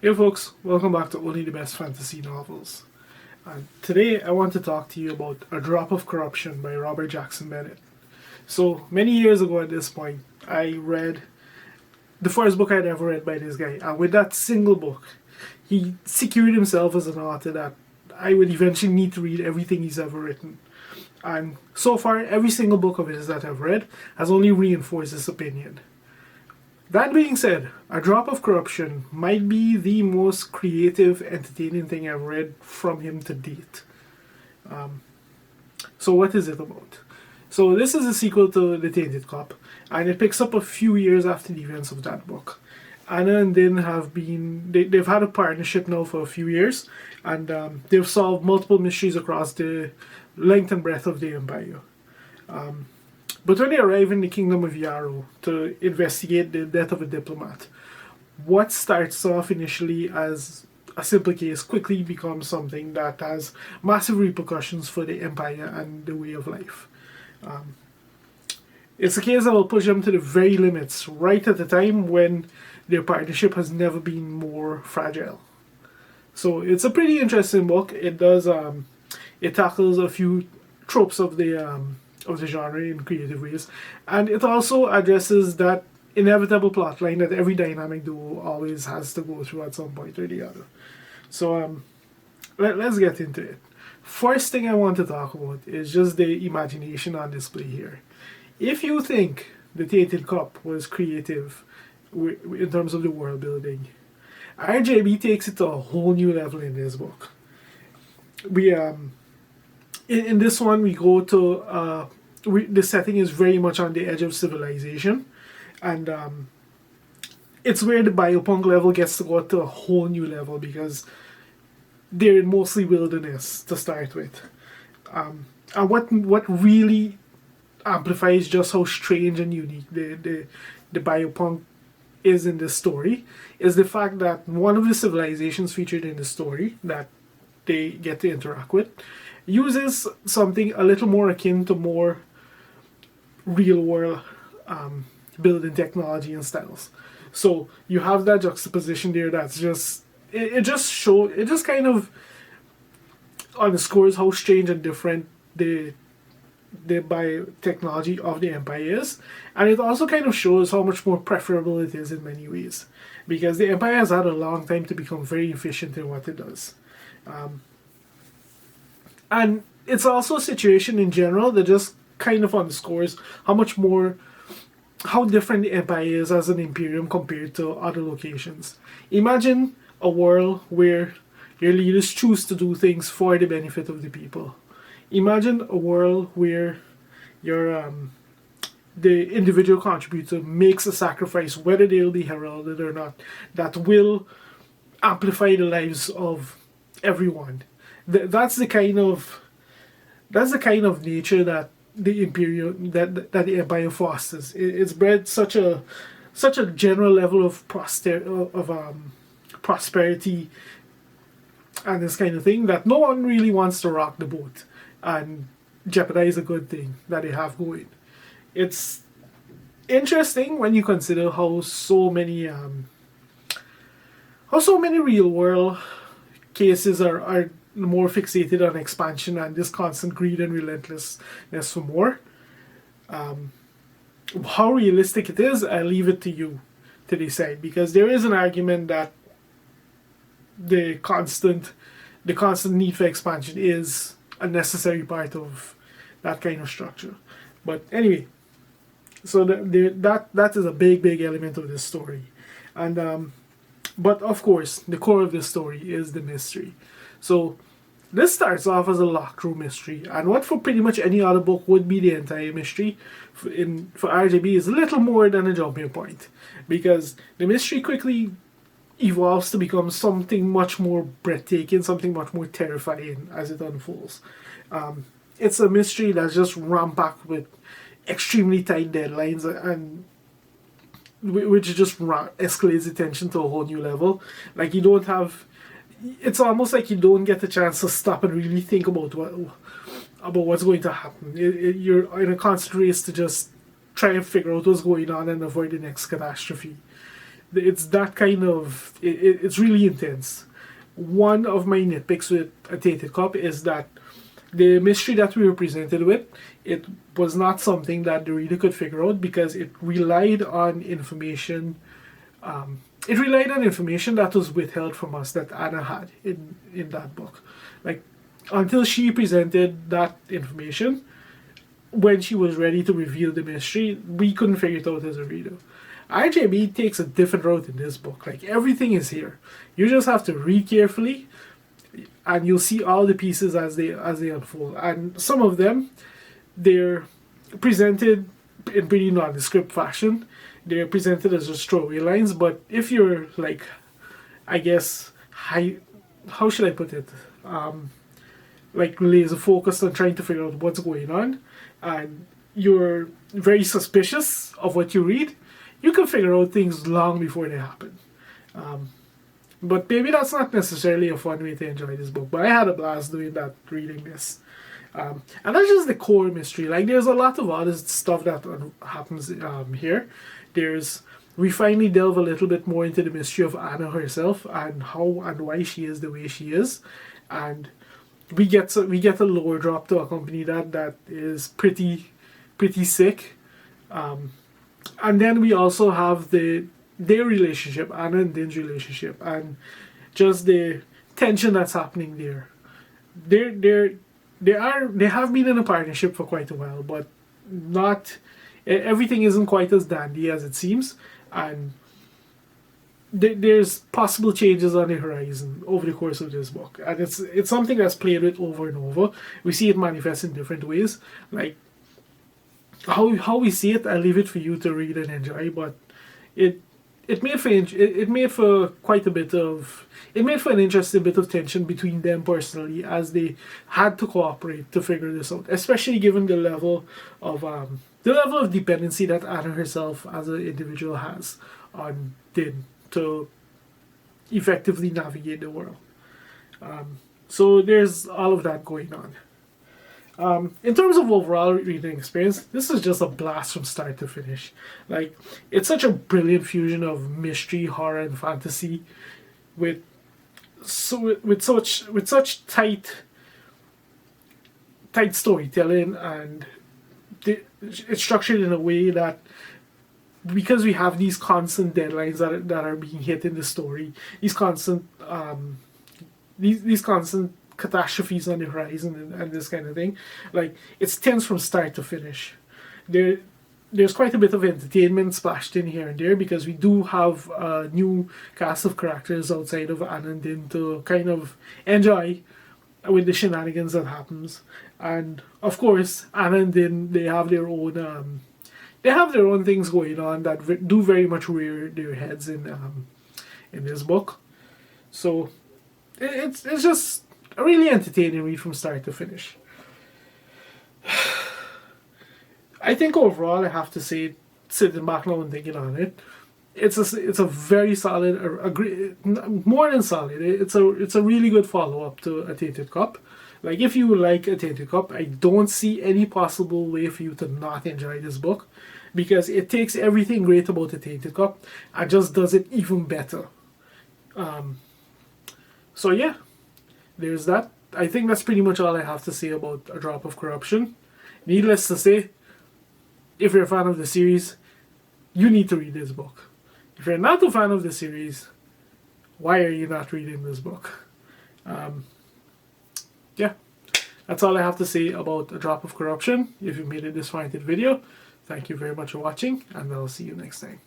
Hey folks, welcome back to Only the Best Fantasy Novels. And today I want to talk to you about A Drop of Corruption by Robert Jackson Bennett. So, many years ago at this point, I read the first book I'd ever read by this guy. And with that single book, he secured himself as an author that I would eventually need to read everything he's ever written. And so far, every single book of his that I've read has only reinforced this opinion. That being said, A Drop of Corruption might be the most creative, entertaining thing I've read from him to date. So what is it about? So this is a sequel to The Tainted Cup, and it picks up a few years after the events of that book. Anna and Din they've had a partnership now for a few years, and they've solved multiple mysteries across the length and breadth of the Empire. But when they arrive in the kingdom of Yarrow to investigate the death of a diplomat, what starts off initially as a simple case quickly becomes something that has massive repercussions for the empire and the way of life. It's a case that will push them to the very limits, right at the time when their partnership has never been more fragile. So it's a pretty interesting book. It tackles a few tropes of the genre in creative ways, and it also addresses that inevitable plotline that every dynamic duo always has to go through at some point or the other. So let's get into it. First thing I want to talk about is just the imagination on display here. If you think The Tainted Cup was creative in terms of the world building, RJB takes it to a whole new level in this book. In this one, we go to the setting is very much on the edge of civilization, and it's where the biopunk level gets to go to a whole new level because they're in mostly wilderness to start with. And what really amplifies just how strange and unique the biopunk is in this story is the fact that one of the civilizations featured in the story that they get to interact with uses something a little more akin to more real world building technology and styles. So you have that juxtaposition there that's it just kind of underscores how strange and different the biotechnology of the Empire is, and it also kind of shows how much more preferable it is in many ways, because the Empire has had a long time to become very efficient in what it does. And it's also a situation in general that just kind of underscores how different the Empire is as an Imperium compared to other locations. Imagine a world where your leaders choose to do things for the benefit of the people. Imagine a world where the individual contributor makes a sacrifice, whether they'll be heralded or not, that will amplify the lives of everyone. That's the kind of nature that the the Empire fosters. It's bred such a general level of prosperity and this kind of thing that no one really wants to rock the boat and jeopardize a good thing that they have going. It's interesting when you consider how so many real world cases are more fixated on expansion and this constant greed and relentlessness for more. How realistic it is, I leave it to you to decide, because there is an argument that the constant need for expansion is a necessary part of that kind of structure. But anyway, so that is a big element of this story, and but of course the core of this story is the mystery. So this starts off as a locked room mystery, and what for pretty much any other book would be the entire mystery, for RJB is a little more than a jumping point, because the mystery quickly evolves to become something much more breathtaking, something much more terrifying as it unfolds. It's a mystery that's just rampant with extremely tight deadlines, and which just escalates the tension to a whole new level. Like it's almost like you don't get the chance to stop and really think about what's going to happen. You're in a constant race to just try and figure out what's going on and avoid the next catastrophe. It's that kind of, it's really intense. One of my nitpicks with A Tainted Cup is that the mystery that we were presented with, it was not something that the reader could figure out because it relied on information. It relied on information that was withheld from us that Anna had in that book. Like, until she presented that information, when she was ready to reveal the mystery, we couldn't figure it out as a reader. RJB takes a different route in this book. Like, everything is here. You just have to read carefully, and you'll see all the pieces as they unfold. And some of them, they're presented in pretty nondescript fashion. They're presented as just throwaway lines. But if you're like, I guess, how should I put it? Like laser focused on trying to figure out what's going on, and you're very suspicious of what you read, you can figure out things long before they happen. But maybe that's not necessarily a fun way to enjoy this book. But I had a blast doing that, reading this. And that's just the core mystery. Like, there's a lot of other stuff that happens here. We finally delve a little bit more into the mystery of Anna herself and how and why she is the way she is. And we get a lore drop to accompany that is pretty sick. And then we also have their relationship, Anna and Din's relationship, and just the tension that's happening there. They have been in a partnership for quite a while, but not everything isn't quite as dandy as it seems, and there's possible changes on the horizon over the course of this book, and it's something that's played with over and over. We see it manifest in different ways. Like, how we see it, I'll leave it for you to read and enjoy. But it made for an interesting bit of tension between them personally, as they had to cooperate to figure this out, especially given the level of dependency that Anna herself as an individual has on Din to effectively navigate the world. So there's all of that going on. In terms of overall reading experience, this is just a blast from start to finish. Like, it's such a brilliant fusion of mystery, horror, and fantasy, with such tight storytelling, and it's structured in a way that, because we have these constant deadlines that are being hit in the story, these constant catastrophes on the horizon, and this kind of thing, like, it's tense from start to finish. There's quite a bit of entertainment splashed in here and there, because we do have a new cast of characters outside of Anna and Din to kind of enjoy with the shenanigans that happens. And of course, Anna and Din, they have their own things going on that do very much rear their heads in this book. So it's just a really entertaining read from start to finish. I think overall, I have to say, sitting back now and thinking on it, it's a very solid, more than solid. It's a really good follow up to A Tainted Cup. Like, if you like A Tainted Cup, I don't see any possible way for you to not enjoy this book, because it takes everything great about A Tainted Cup and just does it even better. So yeah, there's that. I think that's pretty much all I have to say about A Drop of Corruption. Needless to say, if you're a fan of the series, you need to read this book. If you're not a fan of the series, why are you not reading this book? Yeah, that's all I have to say about A Drop of Corruption. If you made it this far into the video, thank you very much for watching, and I'll see you next time.